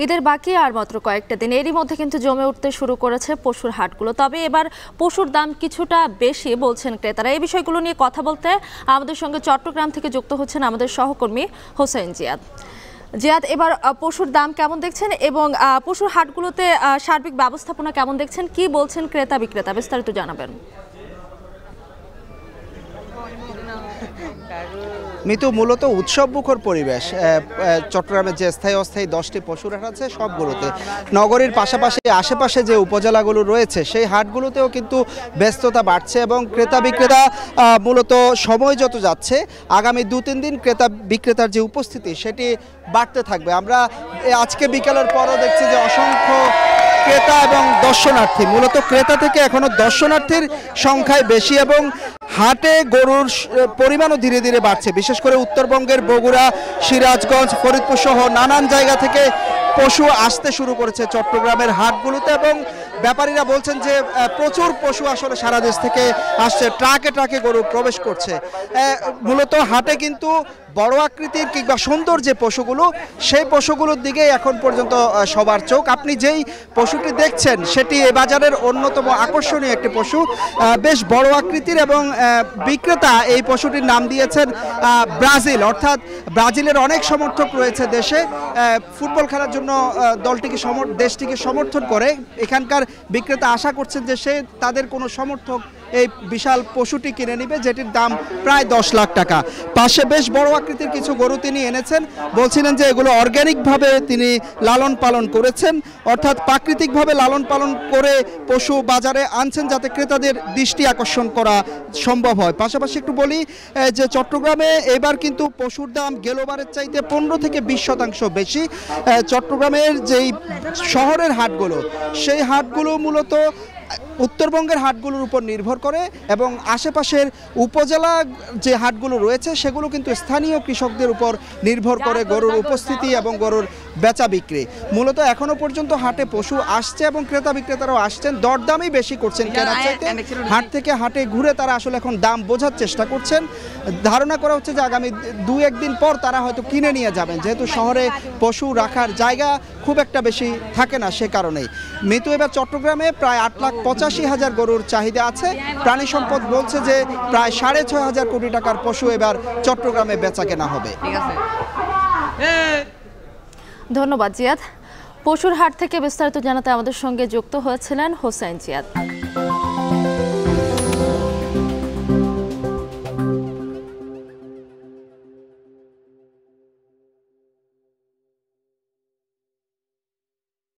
ঈদের বাকি আর মাত্র কয়েকটা দিন, এরই মধ্যে কিন্তু জমে উঠতে শুরু করেছে পশুর হাটগুলো। তবে এবার পশুর দাম কিছুটা বেশি বলছেন ক্রেতারা। এই বিষয়গুলো নিয়ে কথা বলতে আমাদের সঙ্গে চট্টগ্রাম থেকে যুক্ত হচ্ছেন আমাদের সহকর্মী হোসেন জিয়াদ। জিয়াদ, এবার পশুর দাম কেমন দেখছেন এবং পশুর হাটগুলোতে সার্বিক ব্যবস্থাপনা কেমন দেখছেন, কি বলছেন ক্রেতা বিক্রেতা, বিস্তারিত জানাবেন। মিতু, মূলত উৎসবমুখর পরিবেশ চট্টগ্রামের যে স্থায়ী অস্থায়ী 10টি পশুর হাট আছে সবগুলোতে। নগরীর পাশাপাশি আশেপাশে যে উপজেলাগুলো রয়েছে সেই হাটগুলোতেও কিন্তু ব্যস্ততা বাড়ছে এবং ক্রেতা বিক্রেতা মূলত সময় যত যাচ্ছে আগামী 2-3 দিন ক্রেতা বিক্রেতার যে উপস্থিতি সেটি বাড়তে থাকবে। আমরা আজকে বিকেলের পরও দেখছি যে অসংখ্য ক্রেতা এবং দর্শনার্থী, মূলত ক্রেতা থেকে এখনো দর্শনার্থীর সংখ্যায় বেশি এবং হাটে গরুর পরিমাণও ধীরে ধীরে বাড়ছে। বিশেষ করে উত্তরবঙ্গের বগুড়া, সিরাজগঞ্জ, ফরিদপুর সহ নানান জায়গা থেকে পশু আসতে শুরু করেছে চট্টগ্রামের হাটগুলোতে এবং ব্যাপারীরা বলছেন যে প্রচুর পশু আসলে সারা দেশ থেকে আসছে, ট্রাকে ট্রাকে গরু প্রবেশ করছে। মূলত হাটে কিন্তু বড় আকৃতির কিংবা সুন্দর যে পশুগুলো সেই পশুগুলোর দিকে এখন পর্যন্ত সবার চোখ। আপনি যেই পশুটি দেখছেন সেটি এ বাজারের অন্যতম আকর্ষণীয় একটি পশু, বেশ বড় আকৃতির এবং বিক্রেতা এই পশুটির নাম দিয়েছেন ব্রাজিল। অর্থাৎ ব্রাজিলের অনেক সমর্থক রয়েছে দেশে, ফুটবল খেলার জন্য দেশটিকে সমর্থন করে। এখানকার বিক্রেতা আশা করছেন যে তাদের কোনো সমর্থক এই বিশাল পশুটি কিনে নিবে, যেটির দাম প্রায় 10 লাখ টাকা। পাশে বেশ বড় আকৃতির কিছু গরু তিনি এনেছেন, বলছিলেন যে এগুলো অর্গ্যানিকভাবে তিনি লালন পালন করেছেন, অর্থাৎ প্রাকৃতিকভাবে লালন পালন করে পশু বাজারে আনছেন যাতে ক্রেতাদের দৃষ্টি আকর্ষণ করা সম্ভব হয়। পাশাপাশি একটু বলি যে চট্টগ্রামে এবার কিন্তু পশুর দাম গেলোবারের চাইতে 15-20% বেশি। চট্টগ্রামের যেই শহরের হাটগুলো সেই হাটগুলো মূলত উত্তরবঙ্গের হাটগুলোর উপর নির্ভর করে এবং আশেপাশের উপজেলা যে হাটগুলো রয়েছে সেগুলো কিন্তু স্থানীয় কৃষকদের উপর নির্ভর করে গরুর উপস্থিতি এবং গরুর বেচা বিক্রি। মূলত এখনো পর্যন্ত হাটে পশু আসছে এবং ক্রেতা বিক্রেতারাও আসছেন, দরদামই বেশি করছেন কেনার চাইতে। হাট থেকে হাটে ঘুরে তারা আসলে এখন দাম বোঝার চেষ্টা করছেন। ধারণা করা হচ্ছে যে আগামী 2-1 দিন পর তারা হয়তো কিনে নিয়ে যাবেন, যেহেতু শহরে পশু রাখার জায়গা খুব একটা বেশি থাকে না সে কারণেই। মিতু, এবার চট্টগ্রামে প্রায় 8,85,000 গরুর চাহিদা আছে। প্রাণী সম্পদ বলছে যে প্রায় 6,500 কোটি টাকার পশু এবার চট্টগ্রামে বেচা কেনা হবে। ধন্যবাদ জিয়াদ। পশুর হাট থেকে বিস্তারিত জানাতে আমাদের সঙ্গে যুক্ত হয়েছিলেন হোসেন জিয়াদ।